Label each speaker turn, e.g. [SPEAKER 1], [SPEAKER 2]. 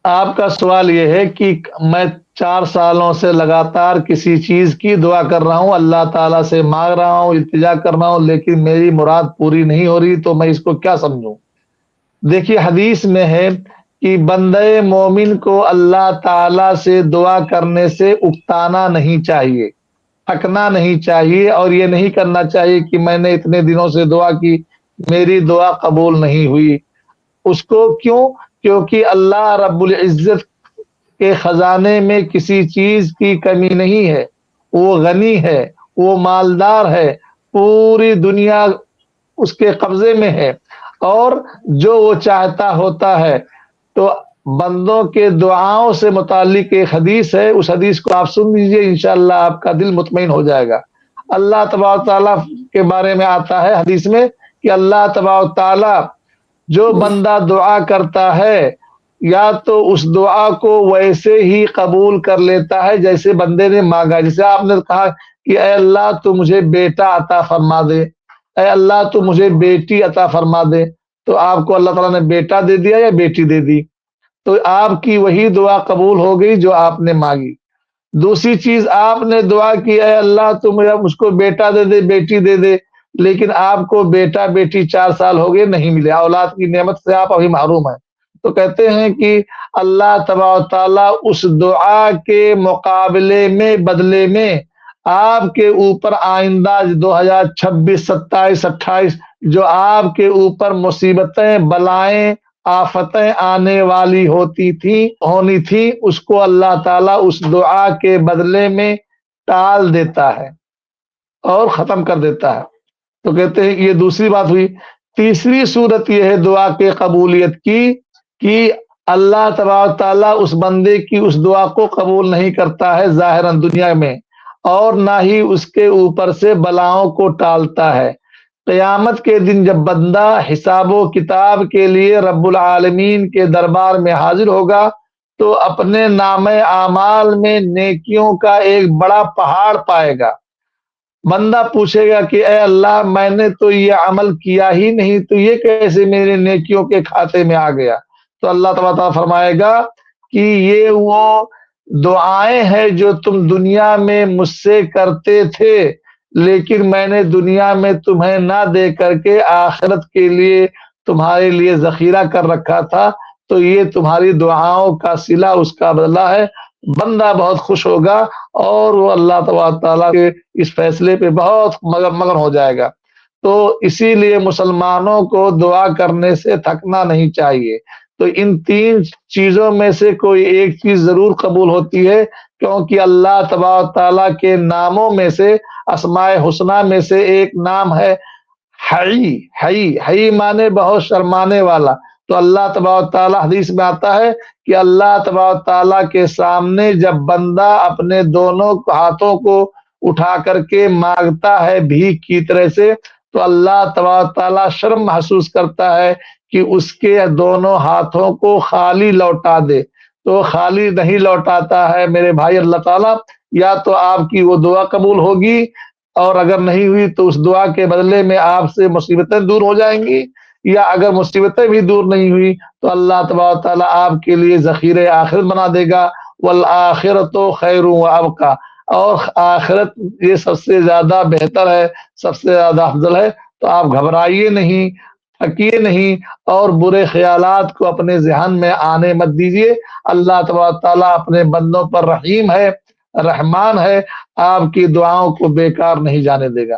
[SPEAKER 1] آپ کا سوال یہ ہے کہ میں 4 سالوں سے لگاتار کسی چیز کی دعا کر رہا ہوں، اللہ تعالیٰ سے مانگ رہا ہوں، التجا کر رہا ہوں، لیکن میری مراد پوری نہیں ہو رہی، تو میں اس کو کیا سمجھوں؟ دیکھیے حدیث میں ہے کہ بندہ مومن کو اللہ تعالیٰ سے دعا کرنے سے اکتانا نہیں چاہیے، تھکنا نہیں چاہیے، اور یہ نہیں کرنا چاہیے کہ میں نے اتنے دنوں سے دعا کی، میری دعا قبول نہیں ہوئی۔ اس کو کیوں؟ کیونکہ اللہ رب العزت کے خزانے میں کسی چیز کی کمی نہیں ہے، وہ غنی ہے، وہ مالدار ہے، پوری دنیا اس کے قبضے میں ہے، اور جو وہ چاہتا ہوتا ہے۔ تو بندوں کے دعاؤں سے متعلق ایک حدیث ہے، اس حدیث کو آپ سن لیجئے، انشاءاللہ آپ کا دل مطمئن ہو جائے گا۔ اللہ تبارک تعالیٰ کے بارے میں آتا ہے حدیث میں کہ اللہ تبارک تعالیٰ جو بندہ دعا کرتا ہے، یا تو اس دعا کو ویسے ہی قبول کر لیتا ہے جیسے بندے نے مانگا۔ جیسے آپ نے کہا کہ اے اللہ تو مجھے بیٹا عطا فرما دے، اے اللہ تو مجھے بیٹی عطا فرما دے، تو آپ کو اللہ تعالیٰ نے بیٹا دے دیا یا بیٹی دے دی، تو آپ کی وہی دعا قبول ہو گئی جو آپ نے مانگی۔ دوسری چیز، آپ نے دعا کی اے اللہ تو مجھ کو بیٹا دے دے، بیٹی دے دے، لیکن آپ کو بیٹا بیٹی 4 سال ہو گئے نہیں ملے، اولاد کی نعمت سے آپ ابھی محروم ہیں، تو کہتے ہیں کہ اللہ تبارک تعالیٰ اس دعا کے مقابلے میں، بدلے میں، آپ کے اوپر آئندہ 2026 27 28 جو آپ کے اوپر مصیبتیں، بلائیں، آفتیں آنے والی ہونی تھی، اس کو اللہ تعالیٰ اس دعا کے بدلے میں ٹال دیتا ہے اور ختم کر دیتا ہے۔ تو کہتے ہیں یہ دوسری بات ہوئی۔ تیسری صورت یہ ہے دعا کے قبولیت کی کہ اللہ تبارک تعالیٰ اس بندے کی اس دعا کو قبول نہیں کرتا ہے ظاہراً دنیا میں، اور نہ ہی اس کے اوپر سے بلاؤں کو ٹالتا ہے۔ قیامت کے دن جب بندہ حساب و کتاب کے لیے رب العالمین کے دربار میں حاضر ہوگا، تو اپنے نامہ اعمال میں نیکیوں کا ایک بڑا پہاڑ پائے گا۔ بندہ پوچھے گا کہ اے اللہ میں نے تو یہ عمل کیا ہی نہیں، تو یہ کیسے میرے نیکیوں کے کھاتے میں آ گیا؟ تو اللہ تعالیٰ فرمائے گا کہ یہ وہ دعائیں ہیں جو تم دنیا میں مجھ سے کرتے تھے، لیکن میں نے دنیا میں تمہیں نہ دے کر کے آخرت کے لیے تمہارے لیے ذخیرہ کر رکھا تھا، تو یہ تمہاری دعاؤں کا صلہ، اس کا بدلہ ہے۔ بندہ بہت خوش ہوگا، اور وہ اللہ تبارک تعالیٰ کے اس فیصلے پہ بہت مگن ہو جائے گا۔ تو اسی لیے مسلمانوں کو دعا کرنے سے تھکنا نہیں چاہیے۔ تو ان 3 چیزوں میں سے کوئی ایک چیز ضرور قبول ہوتی ہے، کیونکہ اللہ تبارک تعالیٰ کے ناموں میں سے، اسماء حسنی میں سے ایک نام ہے حی۔ حی مانے بہت شرمانے والا۔ تو اللہ تبارک تعالیٰ، حدیث میں آتا ہے کہ اللہ تبارک تعالیٰ کے سامنے جب بندہ اپنے دونوں ہاتھوں کو اٹھا کر کے مانگتا ہے بھیک کی طرح سے، تو اللہ تبارک تعالیٰ شرم محسوس کرتا ہے کہ اس کے دونوں ہاتھوں کو خالی لوٹا دے۔ تو خالی نہیں لوٹاتا ہے میرے بھائی اللہ تعالیٰ، یا تو آپ کی وہ دعا قبول ہوگی، اور اگر نہیں ہوئی تو اس دعا کے بدلے میں آپ سے مصیبتیں دور ہو جائیں گی، یا اگر مصیبتیں بھی دور نہیں ہوئی تو اللہ تبارک تعالیٰ آپ کے لیے ذخیرہ آخرت بنا دے گا۔ والآخرۃ خیر وابقیٰ، اور آخرت یہ سب سے زیادہ بہتر ہے، سب سے زیادہ افضل ہے۔ تو آپ گھبرائیے نہیں، تھکیے نہیں، اور برے خیالات کو اپنے ذہن میں آنے مت دیجیے۔ اللہ تبارک تعالیٰ اپنے بندوں پر رحیم ہے، رحمان ہے، آپ کی دعاؤں کو بیکار نہیں جانے دے گا۔